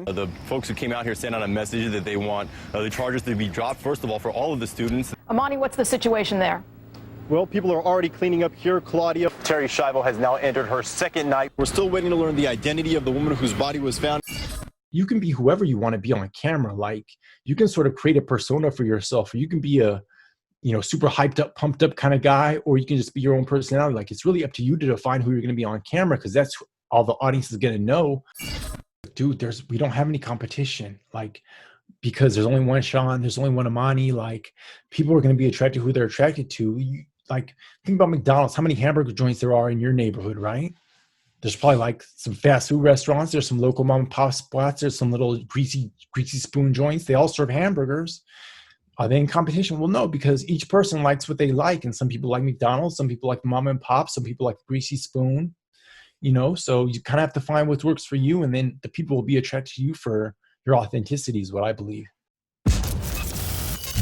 The folks who came out here sent out a message that they want the charges to be dropped, first of all, for all of the students. Amani, what's the situation there? Well, people are already cleaning up here, Claudia. Terry Shivel has now entered her second night. We're still waiting to learn the identity of the woman whose body was found. You can be whoever you want to be on camera. Like, you can sort of create a persona for yourself, or you can be a, super hyped up, pumped up kind of guy, or you can just be your own personality. Like, it's really up to you to define who you're going to be on camera, because that's all the audience is going to know. Dude, we don't have any competition. Like, because there's only one Sean, there's only one Amani. Like, people are going to be attracted to who they're attracted to. Like, think about McDonald's, how many hamburger joints there are in your neighborhood, right? There's probably like some fast food restaurants. There's some local mom and pop spots. There's some little greasy spoon joints. They all serve hamburgers. Are they in competition? Well, no, because each person likes what they like. And some people like McDonald's. Some people like mom and pop. Some people like the greasy spoon, so you kind of have to find what works for you. And then the people will be attracted to you for your authenticity is what I believe.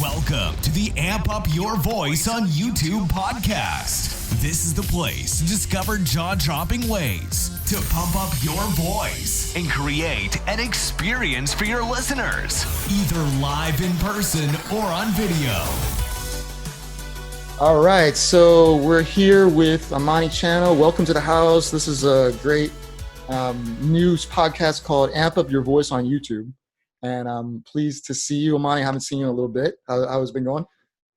Welcome to the Amp Up Your Voice on YouTube podcast. This is the place to discover jaw-dropping ways to pump up your voice and create an experience for your listeners, either live in person or on video. All right, so we're here with Amani Channel. Welcome to the house. This is a great news podcast called Amp Up Your Voice on YouTube. And I'm pleased to see you, Amani. I haven't seen you in a little bit. How has it been going?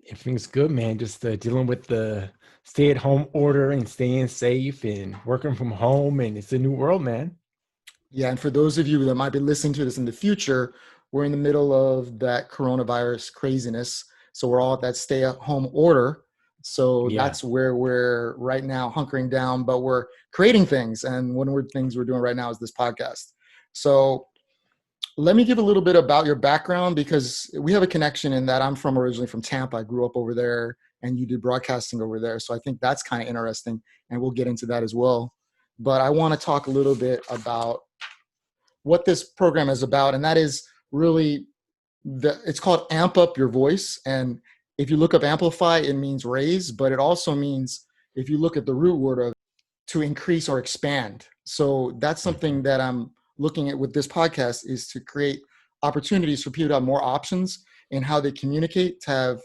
Everything's good, man. Just dealing with the stay-at-home order and staying safe and working from home. And it's a new world, man. Yeah, and for those of you that might be listening to this in the future, we're in the middle of that coronavirus craziness. So we're all at that stay-at-home order. So That's where we're right now hunkering down, but we're creating things. And one of the things we're doing right now is this podcast. So let me give a little bit about your background, because we have a connection in that I'm originally from Tampa. I grew up over there and you did broadcasting over there. So I think that's kind of interesting, and we'll get into that as well. But I want to talk a little bit about what this program is about. And that is really, it's called Amp Up Your Voice. And if you look up amplify, it means raise, but it also means, if you look at the root word of to increase or expand. So that's something that I'm looking at with this podcast, is to create opportunities for people to have more options in how they communicate, to have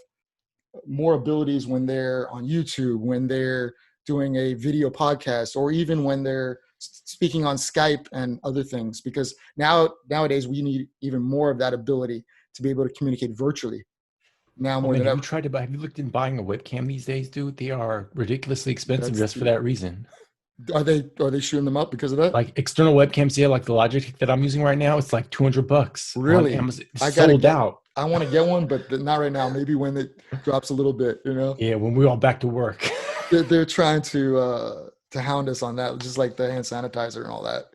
more abilities when they're on YouTube, when they're doing a video podcast, or even when they're speaking on Skype and other things. Because nowadays we need even more of that ability to be able to communicate virtually. Now more than ever. Have you looked in buying a webcam these days, dude? They are ridiculously expensive just for that reason. Are they shooting them up because of that? Like external webcams, like the Logitech that I'm using right now, it's like $200. Really? It's sold out. I want to get one, but not right now. Maybe when it drops a little bit, Yeah, when we're all back to work. They're trying to hound us on that, just like the hand sanitizer and all that.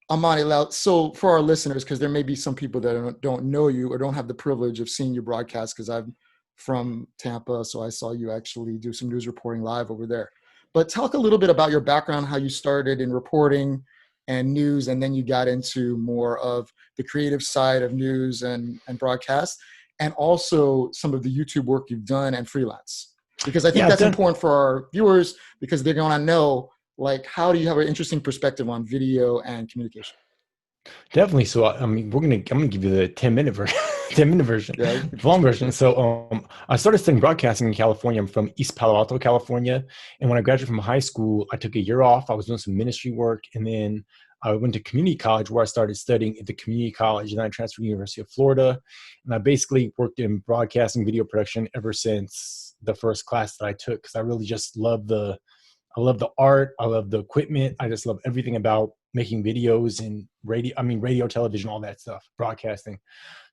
Amani, so for our listeners, because there may be some people that don't know you or don't have the privilege of seeing you broadcast, because I'm from Tampa, so I saw you actually do some news reporting live over there. But talk a little bit about your background, how you started in reporting and news, and then you got into more of the creative side of news and broadcast, and also some of the YouTube work you've done and freelance. Because I think that's important for our viewers, because they're going to know, like, how do you have an interesting perspective on video and communication? Definitely. So, I'm going to give you the 10-minute version. 10-minute version, long version. So I started studying broadcasting in California. I'm from East Palo Alto, California. And when I graduated from high school, I took a year off. I was doing some ministry work. And then I went to community college, where I started studying at the community college. And then I transferred to the University of Florida. And I basically worked in broadcasting, video production ever since the first class that I took, because I really just love the art. I love the equipment. I just love everything about making videos and radio, television, all that stuff, broadcasting.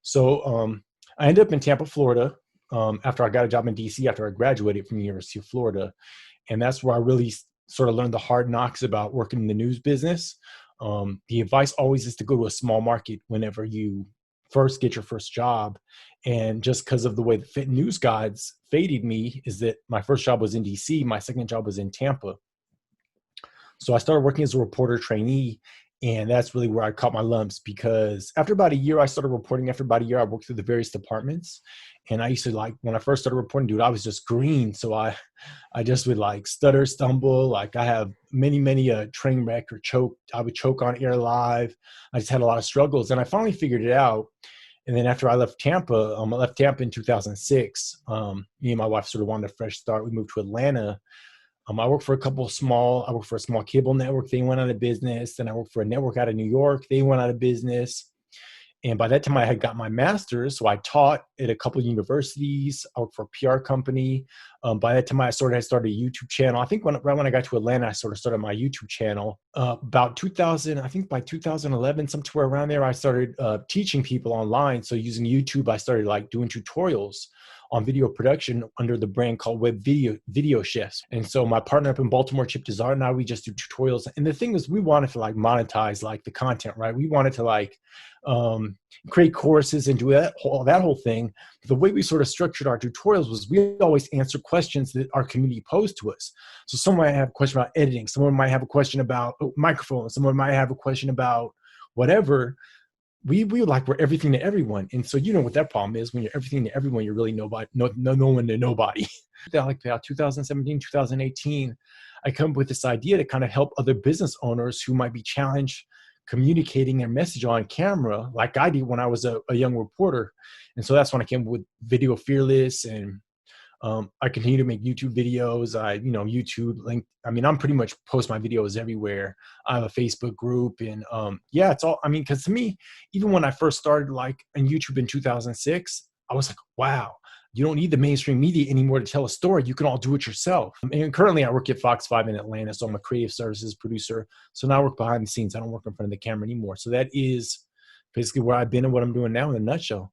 So I ended up in Tampa, Florida, after I got a job in DC after I graduated from the University of Florida. And that's where I really sort of learned the hard knocks about working in the news business. The advice always is to go to a small market whenever you first get your first job. And just because of the way the Fit News Gods faded me, is that my first job was in DC. My second job was in Tampa. So I started working as a reporter trainee. And that's really where I caught my lumps, because after about a year, I started reporting. After about a year, I worked through the various departments. And I used to, like, when I first started reporting, dude, I was just green. So I just would like stutter, stumble. Like I have many train wreck or choke. I would choke on air live. I just had a lot of struggles, and I finally figured it out. And then after I left Tampa, I left Tampa in 2006. Me and my wife sort of wanted a fresh start. We moved to Atlanta. I worked for I worked for a small cable network. They went out of business. Then I worked for a network out of New York. They went out of business. And by that time I had got my master's. So I taught at a couple of universities. I worked for a PR company. By that time I had started a YouTube channel. I think right when I got to Atlanta, I sort of started my YouTube channel. About 2000, I think by 2011, somewhere around there, I started teaching people online. So using YouTube, I started like doing tutorials on video production under the brand called Web Video Chefs. And so my partner up in Baltimore, Chip Desart, and I, we just do tutorials. And the thing is, we wanted to like monetize like the content, right? We wanted to like create courses and do that whole thing. The way we sort of structured our tutorials was we always answer questions that our community posed to us. So someone might have a question about editing. Someone might have a question about microphones. Someone might have a question about whatever. We like we're everything to everyone. And so you know what that problem is. When you're everything to everyone, you're really no one to nobody. Like about 2017, 2018, I come up with this idea to kind of help other business owners who might be challenged communicating their message on camera like I did when I was a young reporter. And so that's when I came up with Video Fearless, and I continue to make YouTube videos. YouTube link. I mean, I'm pretty much post my videos everywhere. I have a Facebook group, and yeah, it's all, I mean, cause to me, even when I first started like on YouTube in 2006, I was like, wow, you don't need the mainstream media anymore to tell a story. You can all do it yourself. And currently I work at Fox 5 in Atlanta. So I'm a creative services producer. So now I work behind the scenes. I don't work in front of the camera anymore. So that is basically where I've been and what I'm doing now in a nutshell.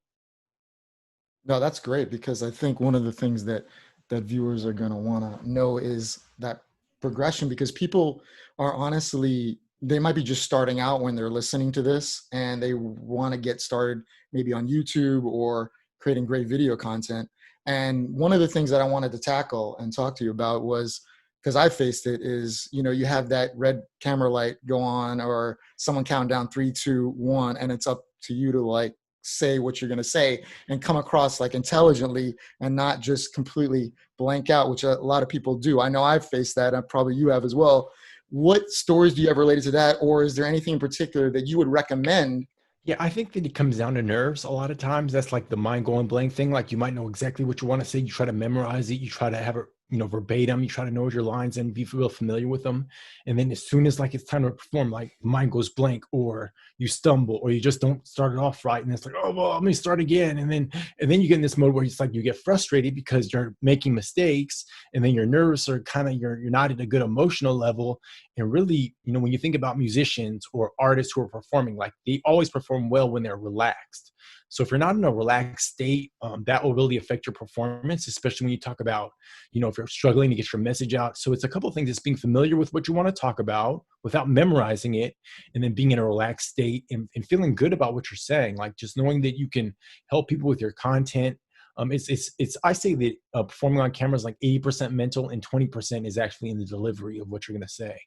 No, that's great, because I think one of the things that viewers are going to want to know is that progression, because people are honestly, they might be just starting out when they're listening to this and they want to get started maybe on YouTube or creating great video content. And one of the things that I wanted to tackle and talk to you about was, because I faced it, is, you have that red camera light go on or someone count down 3, 2, 1, and it's up to you to like say what you're going to say and come across like intelligently and not just completely blank out, which a lot of people do. I know I've faced that, and probably you have as well. What stories do you have related to that? Or is there anything in particular that you would recommend? Yeah, I think that it comes down to nerves a lot of times. That's like the mind going blank thing. Like you might know exactly what you want to say. You try to memorize it. You try to have it, verbatim. You try to know your lines and be real familiar with them. And then as soon as like it's time to perform, like mind goes blank, or you stumble, or you just don't start it off right. And it's like, oh, well, let me start again. And then you get in this mode where it's like you get frustrated because you're making mistakes, and then your nerves are kind of, you're not at a good emotional level. And really, when you think about musicians or artists who are performing, like they always perform well when they're relaxed. So if you're not in a relaxed state, that will really affect your performance, especially when you talk about, if you're struggling to get your message out. So it's a couple of things. It's being familiar with what you want to talk about without memorizing it, and then being in a relaxed state and feeling good about what you're saying. Like just knowing that you can help people with your content. I say that performing on camera is like 80% mental and 20% is actually in the delivery of what you're going to say.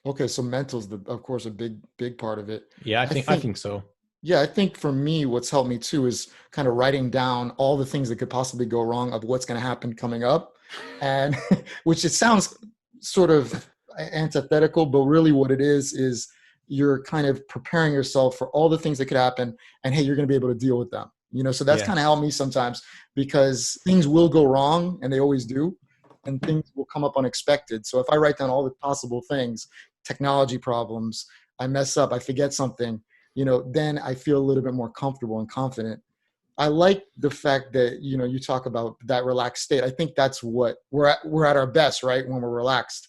Okay, so mental's of course a big part of it. Yeah, I think so. Yeah, I think for me, what's helped me too is kind of writing down all the things that could possibly go wrong of what's going to happen coming up, and which it sounds sort of antithetical, but really what it is you're kind of preparing yourself for all the things that could happen, and hey, you're going to be able to deal with them. So that's kind of helped me sometimes, because things will go wrong, and they always do, and things will come up unexpected. So if I write down all the possible things, technology problems, I mess up, I forget something, then I feel a little bit more comfortable and confident. I like the fact that, you talk about that relaxed state. I think that's what we're at our best, right? When we're relaxed.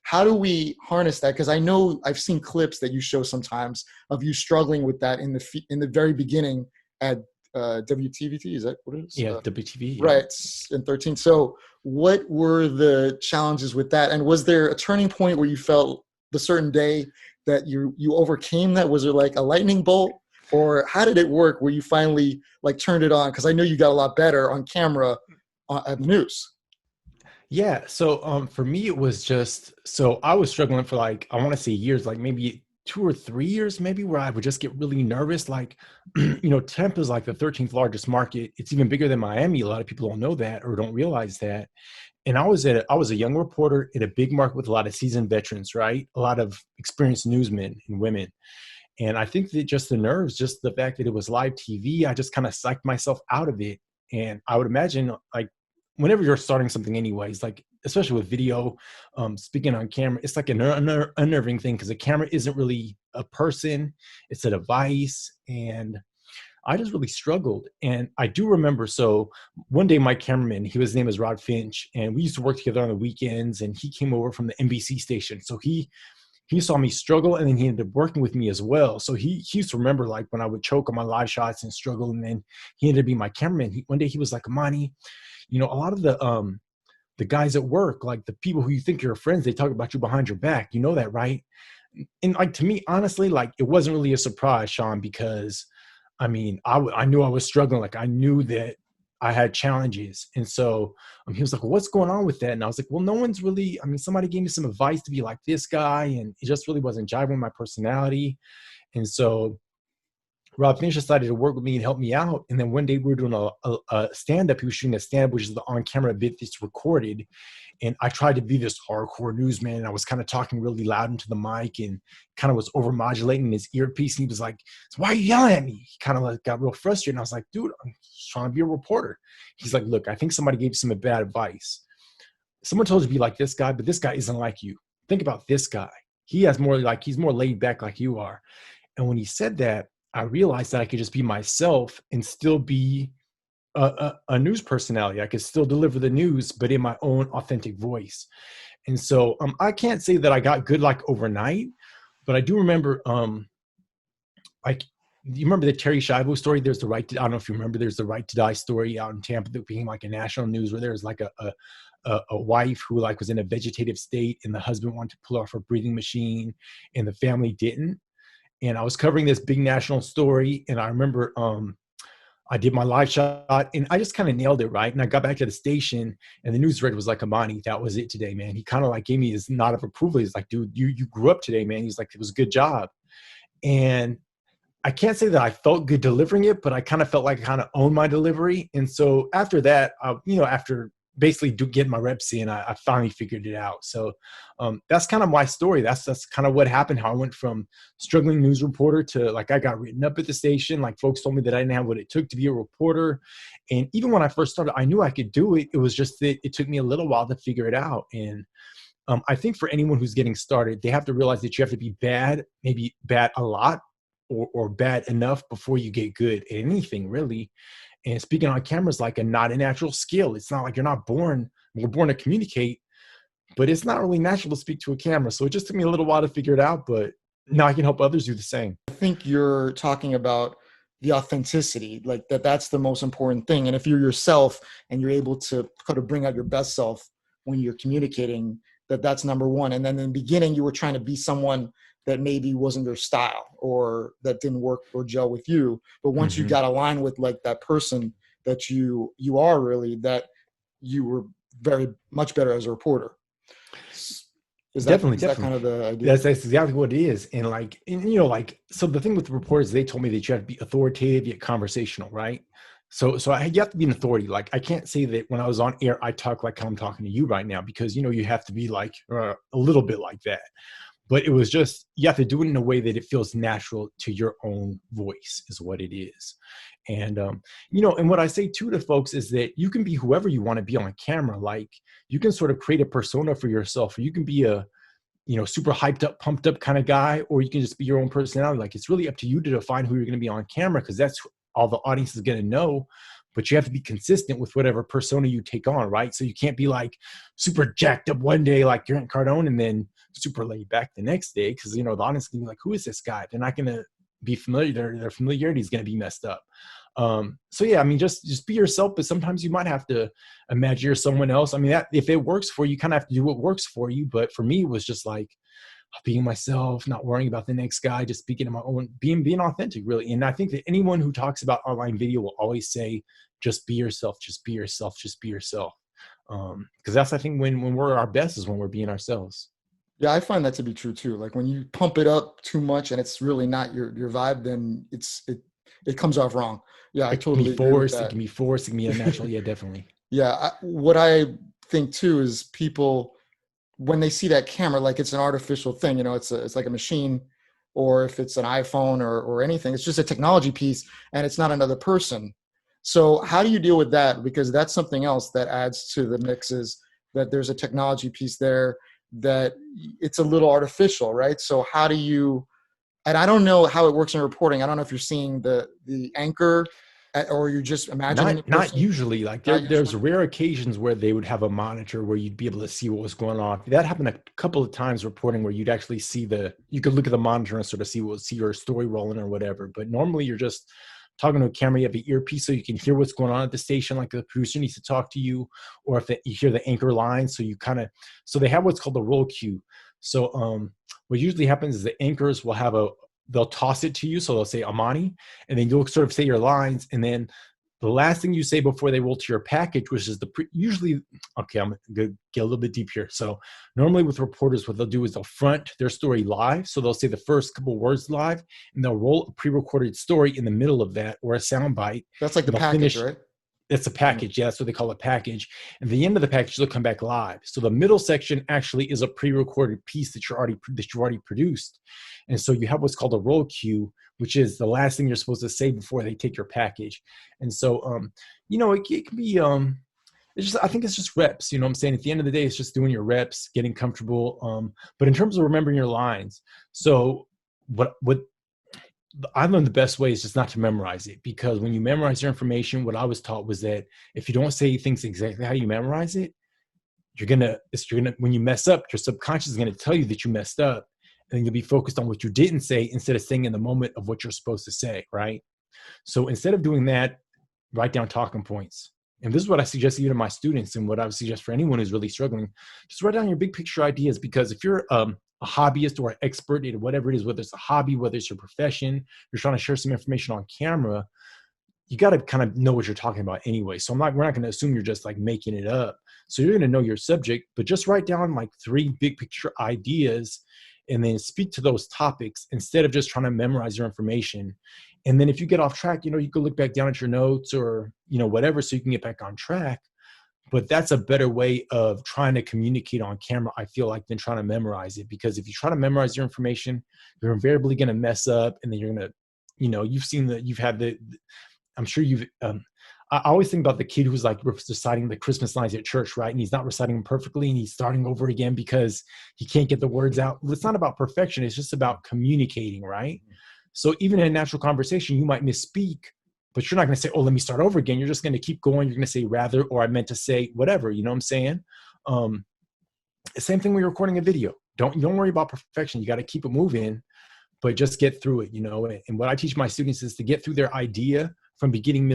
How do we harness that? Because I know I've seen clips that you show sometimes of you struggling with that in the very beginning at WTVT. Is that what it is? Yeah, WTV. Yeah. Right, in 13. So what were the challenges with that? And was there a turning point where you felt the certain day that you overcame that? Was there like a lightning bolt, or how did it work where you finally like turned it on? Because I know you got a lot better on camera at the news. Yeah. So for me, it was just, so I was struggling for like, I want to say years, like maybe 2 or 3 years maybe where I would just get really nervous. Like, Tampa is like the 13th largest market. It's even bigger than Miami. A lot of people don't know that or don't realize that. And I was a young reporter in a big market with a lot of seasoned veterans, right? A lot of experienced newsmen and women. And I think that just the nerves, just the fact that it was live TV, I just kind of psyched myself out of it. And I would imagine, like, whenever you're starting something anyways, like, especially with video, speaking on camera, it's like an unnerving thing because the camera isn't really a person, it's a device. And I just really struggled. And I do remember, so one day my cameraman, his name is Rod Finch, and we used to work together on the weekends, and he came over from the NBC station. So he saw me struggle, and then he ended up working with me as well. So he used to remember, like, when I would choke on my live shots and struggle, and then he ended up being my cameraman. One day he was like, Amani, a lot of the guys at work, like the people who you think are your friends, they talk about you behind your back. You know that, right? And like, to me, honestly, like, it wasn't really a surprise, Sean, because I mean, I knew I was struggling. Like, I knew that I had challenges. And so he was like, well, what's going on with that? And I was like, well, no one's really, somebody gave me some advice to be like this guy, and it just really wasn't jiving with my personality. And so Rob Finch decided to work with me and help me out. And then one day we were doing a stand-up. He was shooting a stand-up, which is the on-camera bit that's recorded. And I tried to be this hardcore newsman. And I was kind of talking really loud into the mic and kind of was over-modulating his earpiece. And he was like, so why are you yelling at me? He kind of like got real frustrated. And I was like, dude, I'm just trying to be a reporter. He's like, look, I think somebody gave you some bad advice. Someone told you to be like this guy, but this guy isn't like you. Think about this guy. He's more laid back like you are. And when he said that, I realized that I could just be myself and still be a news personality. I could still deliver the news, but in my own authentic voice. And so I can't say that I got good like overnight, but I do remember, you remember the Terry Schiavo story? I don't know if you remember, there's the Right to Die story out in Tampa that became like a national news, where there's like a wife who like was in a vegetative state, and the husband wanted to pull off her breathing machine and the family didn't. And I was covering this big national story, and I remember I did my live shot, and I just kind of nailed it, right? And I got back to the station, and the news director was like, Amani, that was it today, man. He kind of like gave me his nod of approval. He's like, dude, you grew up today, man. He's like, it was a good job. And I can't say that I felt good delivering it, but I kind of felt like I kind of owned my delivery. And so after that, after basically getting my reps in, I finally figured it out. So that's kind of my story. That's kind of what happened, how I went from struggling news reporter to, like, I got written up at the station. Like, folks told me that I didn't have what it took to be a reporter. And even when I first started, I knew I could do it. It was just that it took me a little while to figure it out. And I think for anyone who's getting started, they have to realize that you have to be bad, maybe bad a lot, or bad enough before you get good at anything, really. And speaking on camera is like not a natural skill. It's not like we're born to communicate, but it's not really natural to speak to a camera. So it just took me a little while to figure it out, but now I can help others do the same. I think you're talking about the authenticity, like that's the most important thing. And if you're yourself and you're able to kind of bring out your best self when you're communicating, that's number one. And then in the beginning, you were trying to be someone that maybe wasn't your style or that didn't work or gel with you. But once you got aligned with like that person that you are really, that you were very much better as a reporter. Definitely. That kind of the idea? That's exactly what it is. And so the thing with the reporters, they told me that you have to be authoritative yet conversational, right? So you have to be an authority. Like, I can't say that when I was on air, I talk like how I'm talking to you right now, because, you have to be like a little bit like that. But it was just, you have to do it in a way that it feels natural to your own voice is what it is. And, and what I say too to folks is that you can be whoever you want to be on camera. Like, you can sort of create a persona for yourself, or you can be a, super hyped up, pumped up kind of guy, or you can just be your own personality. Like, it's really up to you to define who you're going to be on camera, because that's all the audience is going to know. But you have to be consistent with whatever persona you take on, right? So you can't be like super jacked up one day like Grant Cardone and then super laid back the next day, because, the audience can be like, who is this guy? They're not going to be familiar. Their familiarity is going to be messed up. So yeah, just be yourself, but sometimes you might have to imagine you're someone else. That if it works for you, you kind of have to do what works for you. But for me, it was just like being myself, not worrying about the next guy, just speaking in my own, being authentic, really. And I think that anyone who talks about online video will always say, just be yourself, just be yourself, just be yourself. Because that's, I think, when we're our best is when we're being ourselves. Yeah, I find that to be true too. Like when you pump it up too much and it's really not your vibe, then it comes off wrong. Yeah, I It can be totally agree with forced. It that. can be forced. It can be unnatural. Yeah, definitely. Yeah, what I think too is people when they see that camera, like it's an artificial thing, it's like a machine, or if it's an iPhone or anything, it's just a technology piece and it's not another person. So how do you deal with that? Because that's something else that adds to the mix is that there's a technology piece there that it's a little artificial, right? So how do you, and I don't know how it works in reporting. I don't know if you're seeing the anchor or you're just imagining the Not person. usually. Like Not there's usually. rare occasions where they would have a monitor where you'd be able to see what was going on. That happened a couple of times reporting where you'd actually see you could look at the monitor and sort of see your story rolling or whatever. But normally you're just talking to a camera. You have an earpiece so you can hear what's going on at the station. Like the producer needs to talk to you, or if you hear the anchor line. So they have what's called the roll cue. So what usually happens is the anchors will they'll toss it to you. So they'll say Amani, and then you'll sort of say your lines, and then the last thing you say before they roll to your package, which is usually, okay, I'm going to get a little bit deep here. So normally with reporters, what they'll do is they'll front their story live. So they'll say the first couple words live, and they'll roll a pre-recorded story in the middle of that, or a sound bite. That's like the They'll package, finish. right? It's a package. Yeah, that's what they call a package. And the end of the package, they'll come back live. So the middle section actually is a pre-recorded piece that you already produced. And so you have what's called a roll cue, which is the last thing you're supposed to say before they take your package. And so, it can be, I think it's just reps. You know what I'm saying? At the end of the day, it's just doing your reps, getting comfortable. But in terms of remembering your lines, so what I learned the best way is just not to memorize it, because when you memorize your information, what I was taught was that if you don't say things exactly how you memorize it, when you mess up, your subconscious is gonna tell you that you messed up, and you'll be focused on what you didn't say instead of saying in the moment of what you're supposed to say, right? So instead of doing that, write down talking points. And this is what I suggest even to my students, and what I would suggest for anyone who's really struggling. Just write down your big picture ideas, because if you're a hobbyist or an expert in whatever it is, whether it's a hobby, whether it's your profession, you're trying to share some information on camera, you got to kind of know what you're talking about anyway. So we're not going to assume you're just like making it up. So you're going to know your subject, but just write down like 3 big picture ideas and then speak to those topics instead of just trying to memorize your information. And then if you get off track, you can look back down at your notes or, whatever, so you can get back on track. But that's a better way of trying to communicate on camera, I feel like, than trying to memorize it. Because if you try to memorize your information, you're invariably going to mess up, and then you're going to, I'm sure I always think about the kid who's like reciting the Christmas lines at church, right? And he's not reciting them perfectly, and he's starting over again because he can't get the words out. Well, it's not about perfection. It's just about communicating, right? So even in a natural conversation, you might misspeak, but you're not going to say, oh, let me start over again. You're just going to keep going. You're going to say rather, or I meant to say whatever, you know what I'm saying? Same thing when you're recording a video. Don't worry about perfection. You got to keep it moving, but just get through it, And what I teach my students is to get through their idea from beginning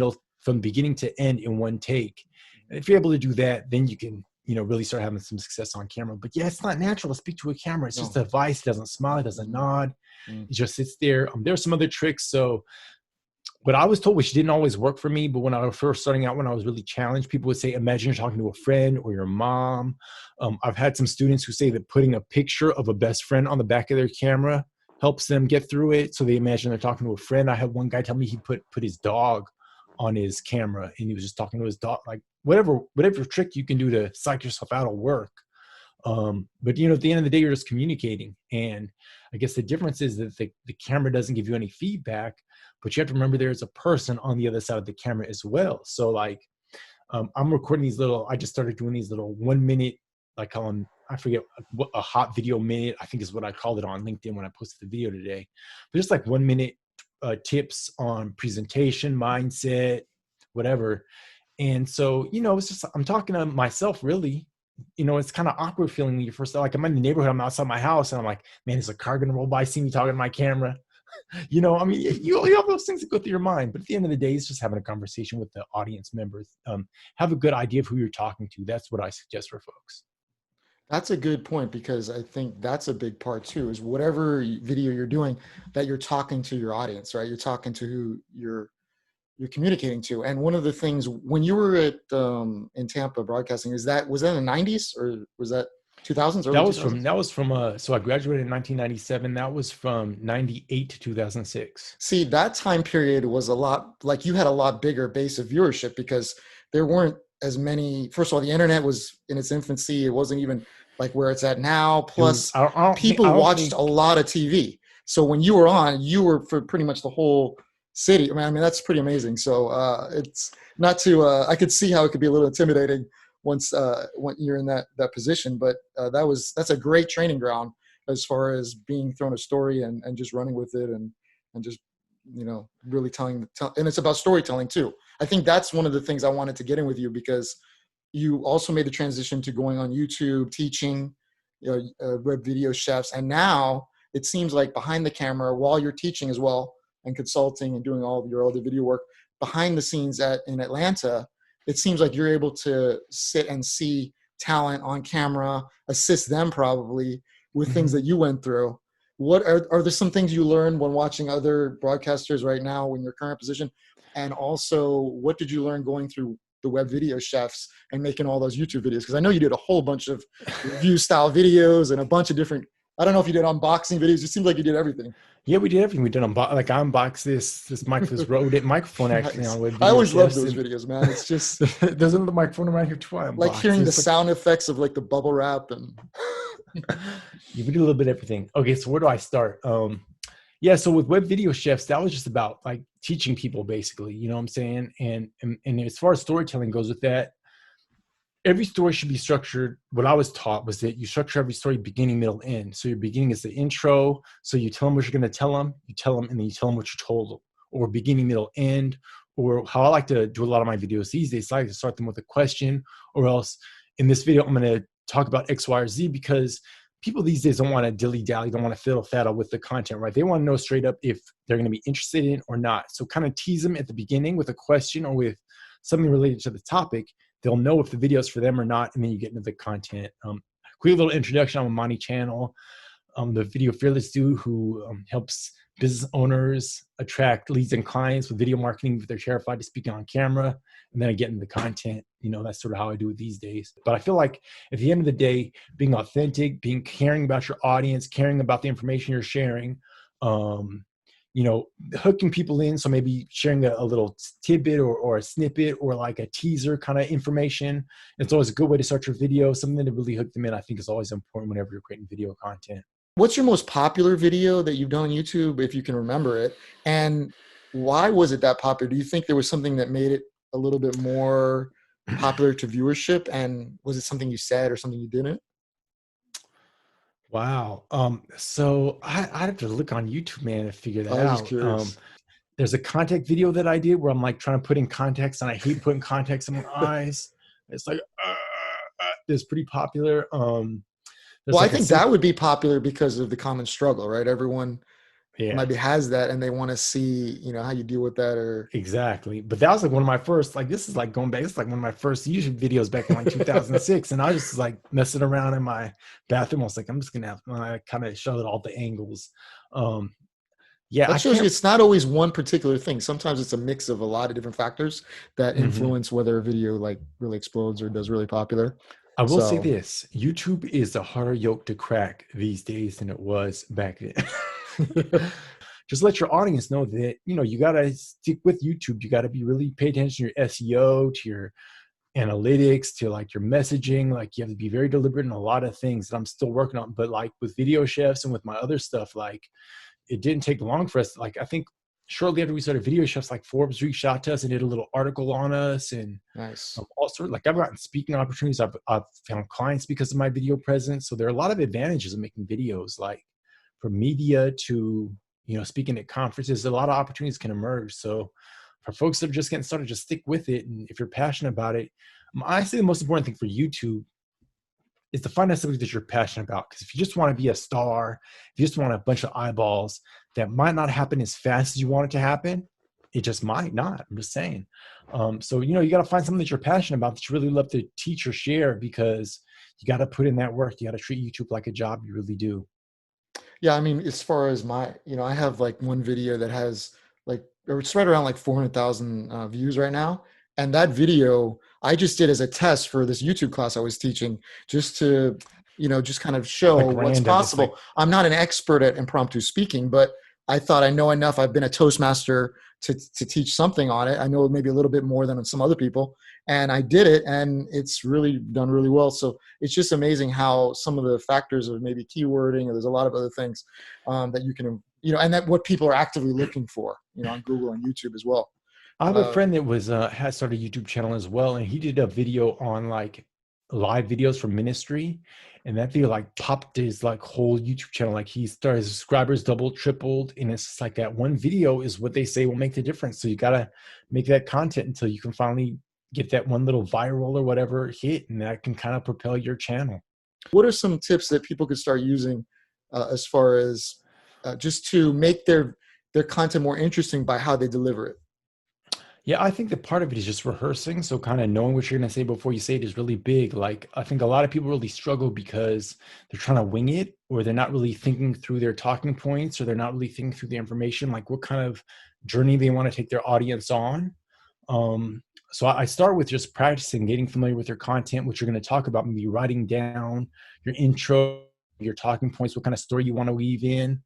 to end in one take. And if you're able to do that, then you can, really start having some success on camera. But yeah, it's not natural to speak to a camera. It's just a device. It doesn't smile. It doesn't nod. It just sits there. There are some other tricks. So what I was told, which didn't always work for me, but when I was first starting out, when I was really challenged, people would say, imagine you're talking to a friend or your mom. I've had some students who say that putting a picture of a best friend on the back of their camera helps them get through it. So they imagine they're talking to a friend. I had one guy tell me he put his dog on his camera, and he was just talking to his dog. Like whatever trick you can do to psych yourself out will work. But at the end of the day, you're just communicating. And I guess the difference is that the camera doesn't give you any feedback, but you have to remember there's a person on the other side of the camera as well. So like, I'm recording I just started doing these little 1 minute, like I forget what a hot video minute, I think is what I called it on LinkedIn when I posted the video today, but just like 1 minute tips on presentation, mindset, whatever. And so, it's just, I'm talking to myself really. It's kind of awkward feeling when you first, like I'm in the neighborhood, I'm outside my house, and I'm like, man, is a car going to roll by, see me talking to my camera? You have those things that go through your mind, but at the end of the day, it's just having a conversation with the audience members. Have a good idea of who you're talking to. That's what I suggest for folks. That's a good point, because I think that's a big part too, is whatever video you're doing, that you're talking to your audience, right? You're talking to who you're communicating to. And one of the things when you were at in Tampa broadcasting, was that in the 90s, or was that? 2000s, early That was 2000s? so I graduated in 1997. That was from 98 to 2006. See, that time period was a lot, like you had a lot bigger base of viewership because there weren't as many. First of all, the internet was in its infancy. It wasn't even like where it's at now. It was, Plus, I people don't watched think, a lot of TV. So when you were on, you were for pretty much the whole city. I mean, that's pretty amazing. So it's not to, I could see how it could be a little intimidating once when you're in that position, but that's a great training ground as far as being thrown a story and just running with it and just really and it's about storytelling too. I think that's one of the things I wanted to get in with you, because you also made the transition to going on YouTube, teaching, web video chefs, and now it seems like behind the camera while you're teaching as well and consulting and doing all of your other video work behind the scenes in Atlanta, it seems like you're able to sit and see talent on camera, assist them probably with things that you went through. What are there some things you learned when watching other broadcasters right now in your current position? And also, what did you learn going through the web video chefs and making all those YouTube videos? Because I know you did a whole bunch of review style videos and a bunch of different, I don't know if you did unboxing videos. It seems like you did everything. Yeah, we did everything. We did I unboxed this Rode microphone actually Nice. on web I video always love chefs, those and videos, man. It's just there's another microphone around here too. I like unboxed. hearing the It's like, sound effects of like the bubble wrap and you can do a little bit of everything. Okay, so where do I start? Yeah, so with web video chefs, that was just about like teaching people basically, you know what I'm saying? And as far as storytelling goes with that, every story should be structured. What I was taught was that you structure every story beginning, middle, end. So your beginning is the intro. So you tell them what you're going to tell them, and then you tell them what you told them, or beginning, middle, end. Or how I like to do a lot of my videos these days, I like to start them with a question, or else in this video, I'm going to talk about X, Y, or Z, because people these days don't want to dilly-dally, don't want to fiddle-faddle with the content, right? They want to know straight up if they're going to be interested in it or not. So kind of tease them at the beginning with a question or with something related to the topic. They'll know if the video is for them or not, and then you get into the content. Quick little introduction on Amani channel. The video fearless dude who helps business owners attract leads and clients with video marketing if they're terrified to speak on camera. And then I get into the content. That's sort of how I do it these days. But I feel like at the end of the day, being authentic, being caring about your audience, caring about the information you're sharing, hooking people in. So maybe sharing a little tidbit or a snippet or like a teaser kind of information. It's always a good way to start your video. Something to really hook them in, I think, is always important whenever you're creating video content. What's your most popular video that you've done on YouTube, if you can remember it? And why was it that popular? Do you think there was something that made it a little bit more popular to viewership? And was it something you said or something you didn't? Wow. So I'd have to look on YouTube, man, to figure that I was out. just curious. There's a contact video that I did where I'm like trying to put in context, and I hate putting context in my eyes. It's like, it's pretty popular. Well, I think that would be popular because of the common struggle, right? Everyone maybe has that and they want to see, how you deal with that or. Exactly. But that was like one of my first, this is like going back, it's like one of my first YouTube videos back in like 2006. And I was just like messing around in my bathroom. I was like, I'm just going to I kind of showed all the angles. That shows you it's not always one particular thing. Sometimes it's a mix of a lot of different factors that influence whether a video like really explodes or does really popular. I will say this, YouTube is a harder yoke to crack these days than it was back then. Just let your audience know that, you got to stick with YouTube. You got to be really pay attention to your SEO, to your analytics, to like your messaging. Like you have to be very deliberate in a lot of things that I'm still working on. But like with video chefs and with my other stuff, like it didn't take long for us. Like I think shortly after we started video chefs, like Forbes reached out to us and did a little article on us, and nice. Also, like I've gotten speaking opportunities. I've found clients because of my video presence. So there are a lot of advantages of making videos, like from media to speaking at conferences. A lot of opportunities can emerge. So for folks that are just getting started, just stick with it. And if you're passionate about it, I say the most important thing for YouTube is to find out something that you're passionate about. Because if you just want to be a star, if you just want a bunch of eyeballs, that might not happen as fast as you want it to happen. It just might not. I'm just saying. So, you got to find something that you're passionate about, that you really love to teach or share, because you got to put in that work. You got to treat YouTube like a job. You really do. Yeah. I mean, as far as my, I have like one video that has it's right around like 400,000 views right now. And that video I just did as a test for this YouTube class I was teaching, just to just kind of show Like what's random, it's possible. like, I'm not an expert at impromptu speaking, but I thought I know enough. I've been a Toastmaster to teach something on it. I know maybe a little bit more than some other people, and I did it, and it's really done really well. So it's just amazing how some of the factors of maybe keywording, or there's a lot of other things that you can, and that what people are actively looking for, on Google and YouTube as well. I have a friend that has started a YouTube channel as well, and he did a video on like live videos for ministry, and that video like popped his like whole YouTube channel. Like he started, his subscribers doubled, tripled, and it's just like that one video is what they say will make the difference. So you gotta make that content until you can finally get that one little viral or whatever hit, and that can kind of propel your channel. What are some tips that people could start using as far as just to make their content more interesting by how they deliver it? Yeah, I think that part of it is just rehearsing. So kind of knowing what you're going to say before you say it is really big. Like I think a lot of people really struggle because they're trying to wing it, or they're not really thinking through their talking points, or they're not really thinking through the information, like what kind of journey they want to take their audience on. So I start with just practicing, getting familiar with your content, what you're going to talk about, maybe writing down your intro, your talking points, what kind of story you want to weave in,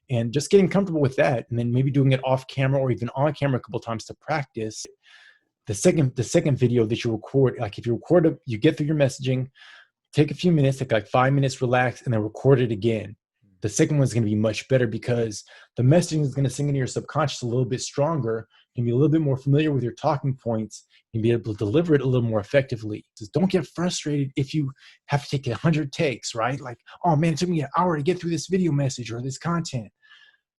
and just getting comfortable with that. And then maybe doing it off camera or even on camera a couple of times to practice. The second video that you record, like if you record it, you get through your messaging, take a few minutes, take like 5 minutes, relax, and then record it again. The second one's going to be much better because the messaging is going to sink into your subconscious a little bit stronger, and be a little bit more familiar with your talking points, and be able to deliver it a little more effectively. Just don't get frustrated if you have to take 100 takes, right? Like, oh man, it took me an hour to get through this video message or this content.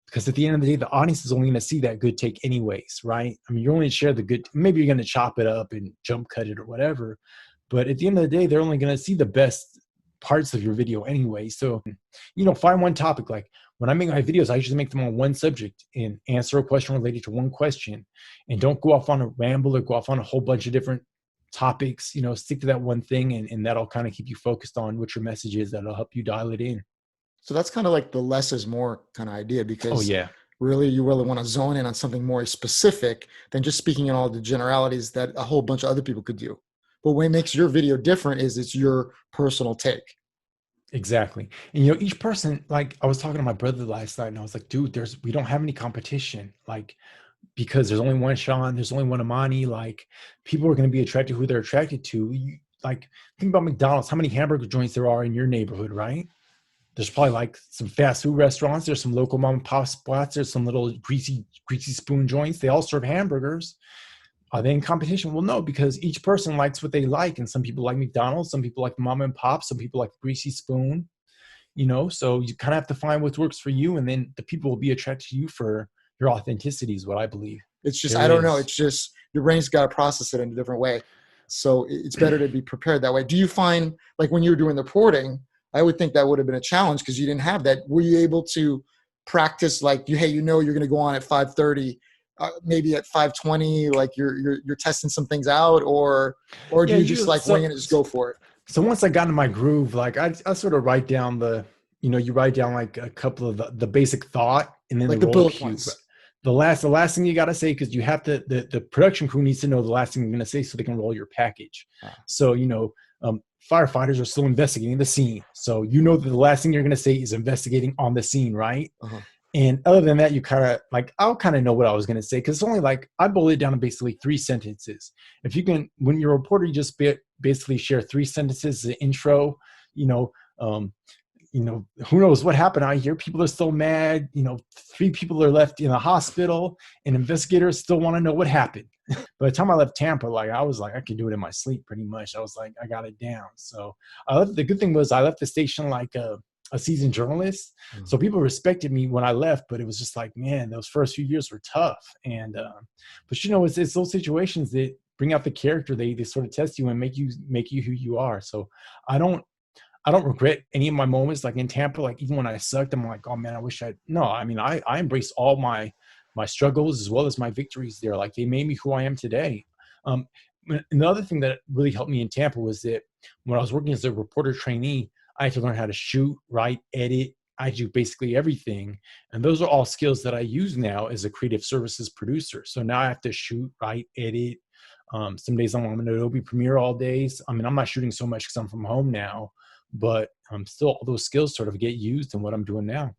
Because at the end of the day, the audience is only going to see that good take anyways, right? I mean, you're only share the good, maybe you're going to chop it up and jump cut it or whatever. But at the end of the day, they're only going to see the best parts of your video anyway. So, find one topic. Like when I make my videos, I usually make them on one subject and answer a question related to one question, and don't go off on a ramble or go off on a whole bunch of different topics. Stick to that one thing, and that'll kind of keep you focused on what your message is. That'll help you dial it in. So that's kind of like the less is more kind of idea, because really you really want to zone in on something more specific than just speaking in all the generalities that a whole bunch of other people could do. But what makes your video different is it's your personal take. Exactly. And each person, like I was talking to my brother last night, and I was like, dude, we don't have any competition. Like, because there's only one Sean, there's only one Amani. Like, people are going to be attracted to who they're attracted to. Like, think about McDonald's, how many hamburger joints there are in your neighborhood, right? There's probably like some fast food restaurants. There's some local mom and pop spots. There's some little greasy spoon joints. They all serve hamburgers. Are they in competition? Well, no, because each person likes what they like. And some people like McDonald's. Some people like the mom and pop. Some people like the greasy spoon, so you kind of have to find what works for you. And then the people will be attracted to you for your authenticity is what I believe. It's just, I don't know. It's just your brain's got to process it in a different way. So it's better to be prepared that way. Do you find, like when you were doing the reporting, I would think that would have been a challenge because you didn't have that. Were you able to practice like, you're going to go on at 5:30, maybe at 5:20, like you're testing some things out, or do you just like wing it and just go for it? So once I got in my groove, like I sort of write down you write down like a couple of the basic thought, and then like the bullet points. The last thing you got to say, because you have to, the production crew needs to know the last thing you're going to say so they can roll your package. So, firefighters are still investigating the scene. So, that the last thing you're going to say is investigating on the scene, right? Uh-huh. And other than that, you kind of like, I'll kind of know what I was going to say, because it's only like, I boil it down to basically 3 sentences. If you can, when you're a reporter, you just basically share 3 sentences, the intro, who knows what happened out here. People are still mad. 3 people are left in the hospital, and investigators still want to know what happened. By the time I left Tampa, like I was like, I could do it in my sleep pretty much. I was like, I got it down. So the good thing was I left the station like a seasoned journalist. Mm-hmm. So people respected me when I left, but it was just like, man, those first few years were tough. And, but it's those situations that bring out the character. They sort of test you and make you who you are. So I don't regret any of my moments. Like in Tampa, like even when I sucked, I'm like, oh man, I embraced all my struggles as well as my victories there. Like they made me who I am today. Another thing that really helped me in Tampa was that when I was working as a reporter trainee, I had to learn how to shoot, write, edit. I do basically everything. And those are all skills that I use now as a creative services producer. So now I have to shoot, write, edit. Some days I'm on Adobe Premiere all days. I'm not shooting so much because I'm from home now, but still all those skills sort of get used in what I'm doing now.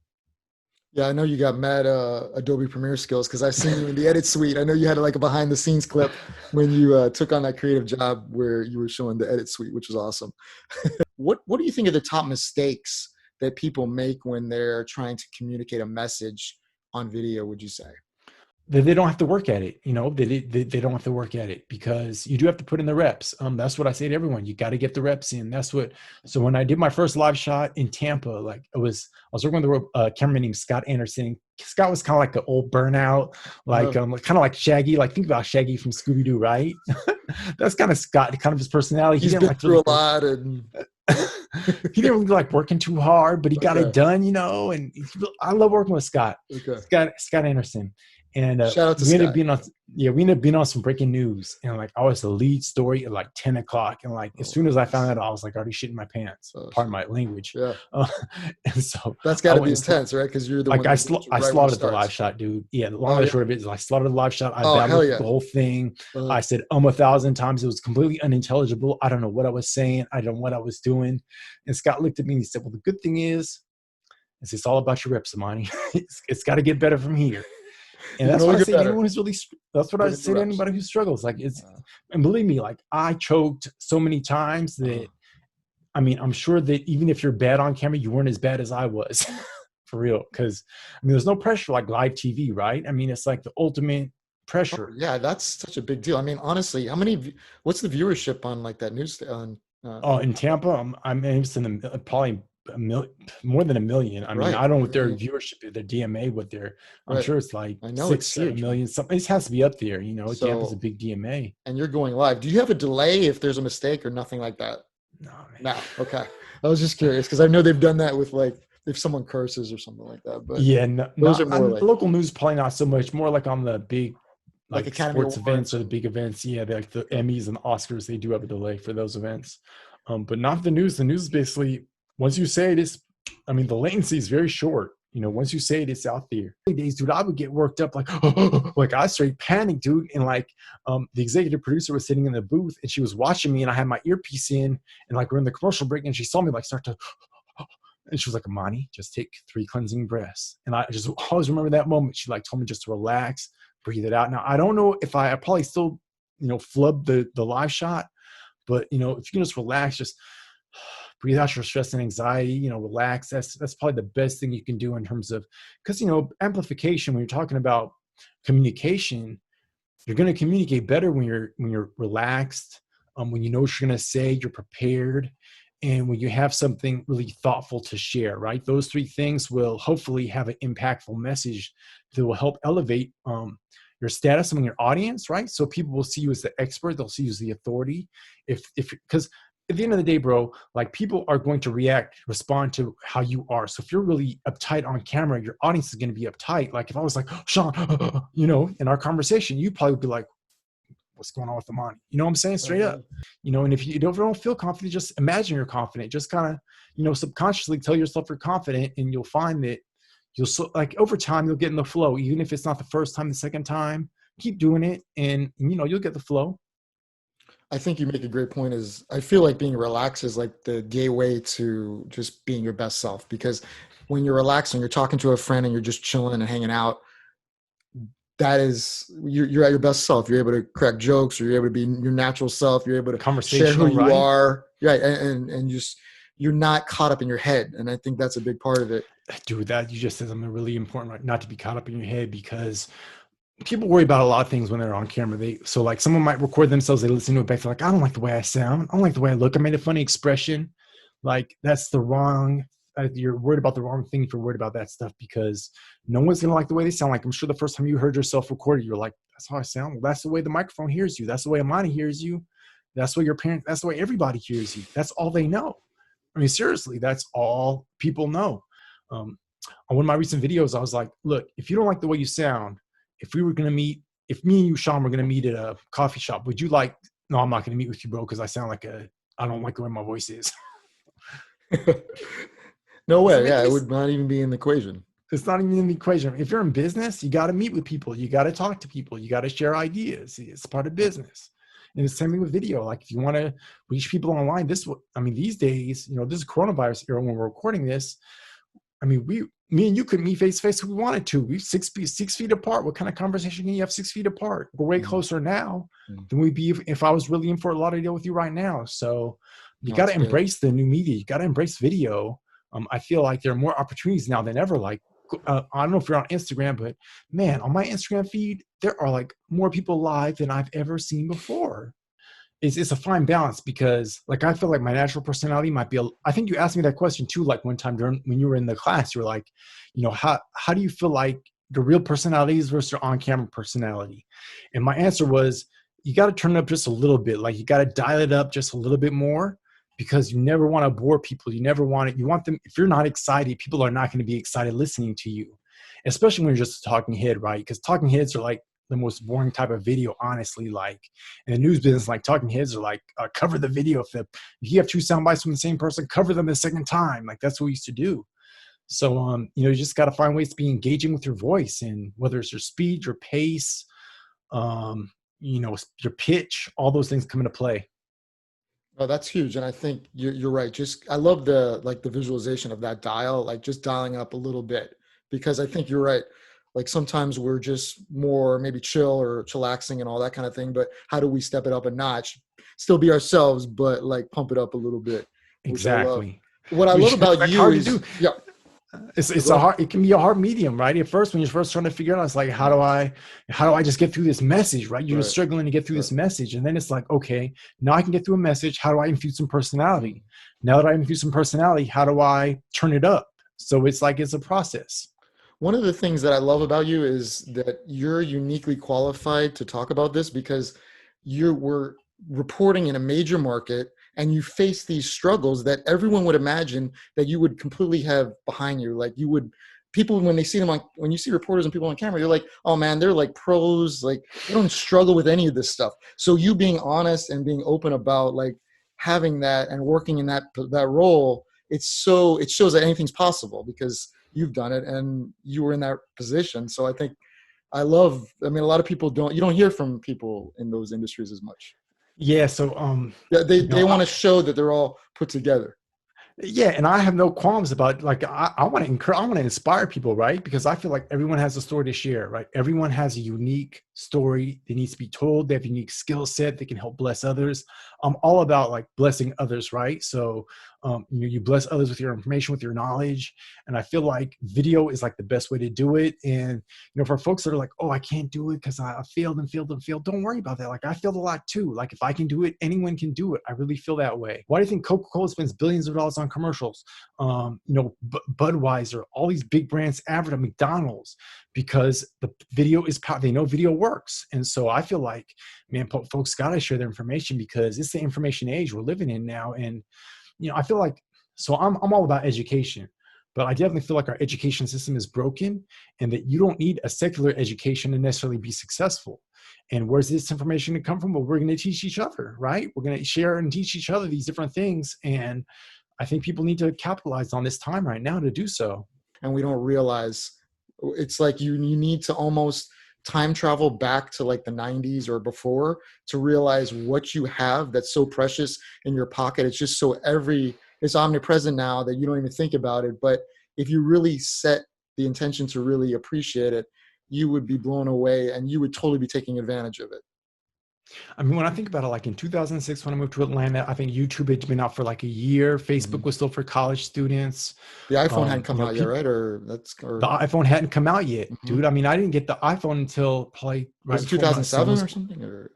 Yeah, I know you got mad Adobe Premiere skills because I've seen you in the edit suite. I know you had like a behind the scenes clip when you took on that creative job where you were showing the edit suite, which was awesome. What do you think are the top mistakes that people make when they're trying to communicate a message on video, would you say? They don't have to work at it. They don't have to work at it because you do have to put in the reps. That's what I say to everyone. You got to get the reps in. So when I did my first live shot in Tampa, like I was working with a cameraman named Scott Anderson. Scott was kind of like an old burnout, like kind of like Shaggy. Like think about Shaggy from Scooby-Doo, right? That's kind of Scott, kind of his personality. He's been through a lot, and he didn't really like working too hard, but he got it done, And I love working with Scott. Scott Anderson. And shout out to we ended Scott. We ended up being on some breaking news, and like I was the lead story at like 10 o'clock, and like as soon as I found out, I was like already shitting my pants. Pardon my language. Yeah. And so that's got to be intense, right? Because you're the like one I slaughtered the live shot, dude. Yeah, the long and short of it is I slaughtered the live shot. I battled the whole thing. I said 1,000 times. It was completely unintelligible. I don't know what I was saying. I don't know what I was doing. And Scott looked at me and he said, "Well, the good thing is it's all about your reps, Amani. It's got to get better from here." And that's what I say to anyone who's that's what I say to anybody who struggles. Like and believe me, like I choked so many times that, I mean, I'm sure that even if you're bad on camera, you weren't as bad as I was for real. Cause I mean, there's no pressure like live TV, right? I mean, it's like the ultimate pressure. Yeah. That's such a big deal. I mean, honestly, what's the viewership on like that news on? In Tampa, I'm interested in probably more than 1 million. I mean, I don't know what their viewership is, their DMA, I'm sure it's like 6-7 million. Something it has to be up there, Tampa's a big DMA. And you're going live. Do you have a delay if there's a mistake or nothing like that? No, man. No. Okay. I was just curious because I know they've done that with like if someone curses or something like that. But yeah, those are more like local news, probably not so much. More like on the big like Academy sports events or the big events. Yeah, like the Emmys and Oscars, they do have a delay for those events. But not the news. The news is basically once you say it is, I mean, the latency is very short. Once you say it, it's out there. Days, dude, I would get worked up like, like I straight panicked, dude. And like, the executive producer was sitting in the booth and she was watching me and I had my earpiece in and like we're in the commercial break and she saw me like start to, and she was like, "Amani, just take 3 cleansing breaths." And I just always remember that moment. She like told me just to relax, breathe it out. Now, I don't know if I probably still, flubbed the live shot, but if you can just relax, just breathe out your stress and anxiety, relax. That's probably the best thing you can do in terms of, because, amplification, when you're talking about communication, you're going to communicate better when you're relaxed, when you know what you're going to say, you're prepared, and when you have something really thoughtful to share, right? Those 3 things will hopefully have an impactful message that will help elevate your status among your audience, right? So people will see you as the expert. They'll see you as the authority. Because at the end of the day, bro, like people are going to respond to how you are. So if you're really uptight on camera, your audience is going to be uptight. Like if I was like, "Sean," in our conversation, you probably would be like, "What's going on with Amani?" You know what I'm saying? Straight up. And if you don't feel confident, just imagine you're confident. Just kind of, subconsciously tell yourself you're confident, and you'll find that like over time, you'll get in the flow. Even if it's not the first time, the second time, keep doing it and, you'll get the flow. I think you make a great point. Is I feel like being relaxed is like the gateway to just being your best self, because when you're relaxed and you're talking to a friend and you're just chilling and hanging out, that is you're at your best self. You're able to crack jokes, or you're able to be your natural self. You're able to share who you are. Right. And just, you're not caught up in your head. And I think that's a big part of it. Dude, that you just said something really important, right? Not to be caught up in your head, because people worry about a lot of things when they're on camera. So like someone might record themselves, they listen to it back, they're like, "I don't like the way I sound. I don't like the way I look. I made a funny expression." Like that's the wrong, you're worried about the wrong thing if you're worried about that stuff, because no one's going to like the way they sound. Like I'm sure the first time you heard yourself recorded, you're like, "That's how I sound." Well, that's the way the microphone hears you. That's the way Amani hears you. That's the way your parents, that's the way everybody hears you. That's all they know. I mean, seriously, that's all people know. On one of my recent videos, I was like, "Look, if you don't like the way you sound, if me and you, Sean, were going to meet at a coffee shop, would you like," "No, I'm not going to meet with you, bro, because I don't like the way my voice is." No way. Yeah, it would not even be in the equation. It's not even in the equation. If you're in business, you got to meet with people. You got to talk to people. You got to share ideas. It's part of business. And the same thing with video. Like if you want to reach people online, these days, this is coronavirus era when we're recording this. I mean, me and you could meet face to face if we wanted to. We're 6 feet apart. What kind of conversation can you have 6 feet apart? We're way closer now than we'd be if I was really in for a lot of deal with you right now. So you got to embrace the new media. You got to embrace video. I feel like there are more opportunities now than ever. Like, I don't know if you're on Instagram, but man, on my Instagram feed, there are like more people live than I've ever seen before. It's a fine balance because like I feel like my natural personality might be I think you asked me that question too, like one time when you were in the class. You were like, how do you feel like the real personalities versus your on-camera personality? And my answer was, you got to turn it up just a little bit. Like you got to dial it up just a little bit more, because you never want to bore people. You want them, if you're not excited, people are not going to be excited listening to you, especially when you're just a talking head, right? Because talking heads are like the most boring type of video, honestly. Like in the news business, like talking heads are like, cover the video. If you have 2 sound bites from the same person, cover them the second time. Like that's what we used to do. So, you just got to find ways to be engaging with your voice, and whether it's your speed, your pace, your pitch, all those things come into play. Oh, that's huge. And I think you're right. I love the visualization of that dial, like just dialing up a little bit, because I think you're right. Like sometimes we're just more maybe chill or chillaxing and all that kind of thing, but how do we step it up a notch, still be ourselves, but like pump it up a little bit? Exactly. What I love about you is, yeah. It can be a hard medium, right? At first, when you're first trying to figure out, it's like, how do I just get through this message, right? You're just struggling to get through this message. And then it's like, okay, now I can get through a message. How do I infuse some personality? Now that I infuse some personality, how do I turn it up? So it's like, it's a process. One of the things that I love about you is that you're uniquely qualified to talk about this, because we're reporting in a major market, and you face these struggles that everyone would imagine that you would completely have behind you. Like people, when they see them when you see reporters and people on camera, you're like, oh man, they're like pros. Like they don't struggle with any of this stuff. So you being honest and being open about like having that and working in that role, it shows that anything's possible, because you've done it and you were in that position. So I think a lot of people you don't hear from people in those industries as much. Yeah. So, they want to show that they're all put together. Yeah, and I have no qualms about, like, I want to inspire people, right? Because I feel like everyone has a story to share, right? Everyone has a unique story that needs to be told. They have a unique skill set that can help bless others. I'm all about like blessing others, right? So, you bless others with your information, with your knowledge. And I feel like video is like the best way to do it. And, for folks that are like, oh, I can't do it because I failed and failed and failed. Don't worry about that. Like I failed a lot too. Like if I can do it, anyone can do it. I really feel that way. Why do you think Coca-Cola spends billions of dollars on commercials? Budweiser, all these big brands advertise, McDonald's, because the video is power. They know video works. And so I feel like, man, folks got to share their information, because it's the information age we're living in now. And, I feel like, so I'm all about education, but I definitely feel like our education system is broken, and that you don't need a secular education to necessarily be successful. And where's this information to come from? Well, we're going to teach each other, right? We're going to share and teach each other these different things. And I think people need to capitalize on this time right now to do so. And we don't realize, it's like you need to almost time travel back to like the 90s or before to realize what you have that's so precious in your pocket. It's just it's omnipresent now that you don't even think about it. But if you really set the intention to really appreciate it, you would be blown away, and you would totally be taking advantage of it. I mean, when I think about it, like in 2006, when I moved to Atlanta, I think YouTube had been out for like a year. Facebook was still for college students. The iPhone hadn't come out yet, right? The iPhone hadn't come out yet, dude. I mean, I didn't get the iPhone until probably right. Was it 2007 or something? Or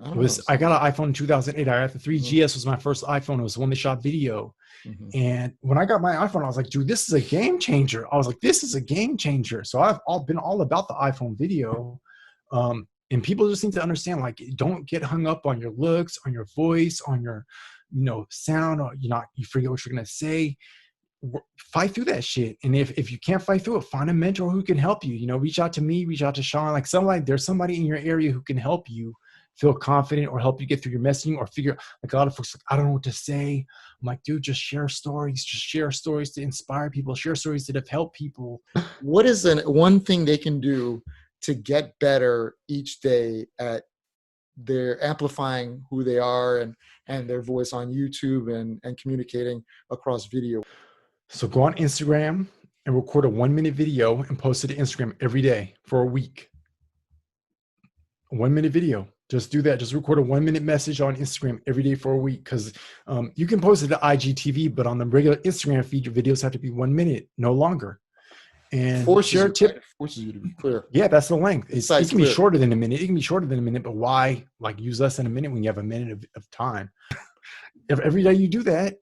I got an iPhone in 2008. I got the 3GS was my first iPhone. It was the one that shot video. And when I got my iPhone, I was like, dude, this is a game changer. So I've been all about the iPhone video. And people just need to understand, like, don't get hung up on your looks, on your voice, on your, sound, or you forget what you're going to say. Fight through that shit. And if you can't fight through it, find a mentor who can help you. Reach out to me, reach out to Sean. Like there's somebody in your area who can help you feel confident or help you get through your messaging, or figure, like a lot of folks, like, I don't know what to say. I'm like, dude, just share stories. Just share stories to inspire people. Share stories that have helped people. What is one thing they can do to get better each day at they're amplifying who they are and their voice on YouTube and communicating across video. So go on Instagram and record a 1-minute video and post it to Instagram every day for a week. A 1-minute video. Just do that. Just record a 1-minute message on Instagram every day for a week, because you can post it to IGTV, but on the regular Instagram feed, your videos have to be 1 minute, no longer. And share a tip. It forces you to be clear. Yeah, that's the length. It can clear. be shorter than a minute. It can be shorter than a minute, but why use less than a minute when you have a minute of time? If every day you do that,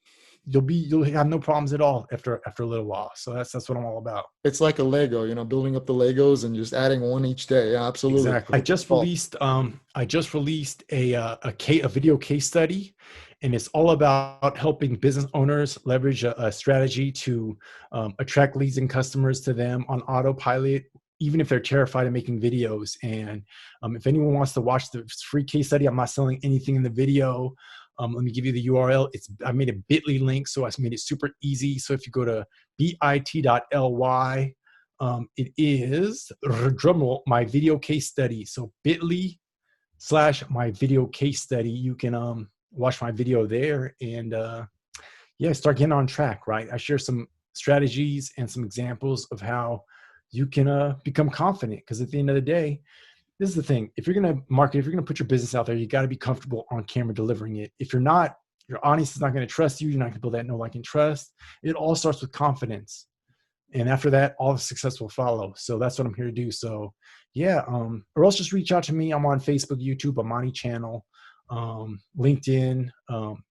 you'll have no problems at all after a little while. So that's what I'm all about. It's like a Lego, building up the Legos and just adding one each day. Yeah, absolutely. Exactly. I just released a video case study, and it's all about helping business owners leverage a strategy to attract leads and customers to them on autopilot, even if they're terrified of making videos. And if anyone wants to watch the free case study, I'm not selling anything in the video. Let me give you the URL. I made a bit.ly link, so I made it super easy. So if you go to bit.ly, it is, drumroll, my video case study. So bit.ly/my video case study. You can watch my video there and start getting on track, right? I share some strategies and some examples of how you can become confident, because at the end of the day, this is the thing. If you're going to market, if you're going to put your business out there, you got to be comfortable on camera delivering it. If you're not, your audience is not going to trust you. You're not going to build that know, like, and trust. It all starts with confidence. And after that, all the success will follow. So that's what I'm here to do. So yeah, or else just reach out to me. I'm on Facebook, YouTube, Amani channel, LinkedIn,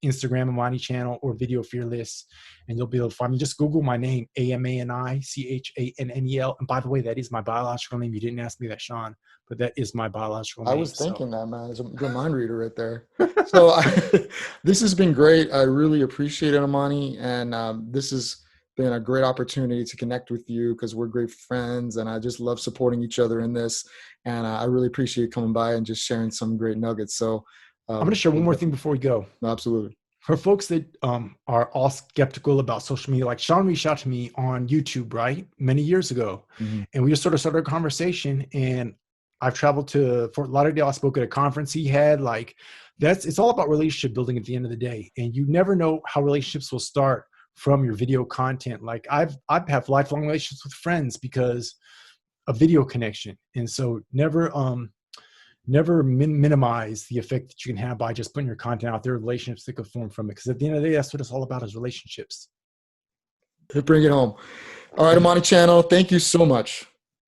Instagram, Amani channel, or Video Fearless, and you'll be able to find me. Just Google my name, AMANICHANNEL. And by the way, that is my biological name. You didn't ask me that, Sean, but that is my biological name. I was thinking that, man. It's a good mind reader right there. So this has been great. I really appreciate it, Amani. And this has been a great opportunity to connect with you, because we're great friends and I just love supporting each other in this. And I really appreciate you coming by and just sharing some great nuggets. So I'm going to share one more thing before we go. Absolutely. For folks that are all skeptical about social media, like Sean reached out to me on YouTube, right, many years ago. Mm-hmm. And we just sort of started a conversation, and I've traveled to Fort Lauderdale. I spoke at a conference he had. It's all about relationship building at the end of the day. And you never know how relationships will start from your video content. Like I've had lifelong relationships with friends because of video connection. And so never minimize the effect that you can have by just putting your content out there, relationships that could form from it. Because at the end of the day, that's what it's all about, is relationships. Bring it home. All right, Amani channel. Thank you so much.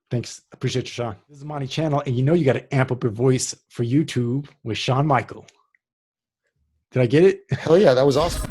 Thanks. Appreciate you, Sean. This is Amani channel. And you got to amp up your voice for YouTube with Sean Michael. Did I get it? Hell yeah. That was awesome.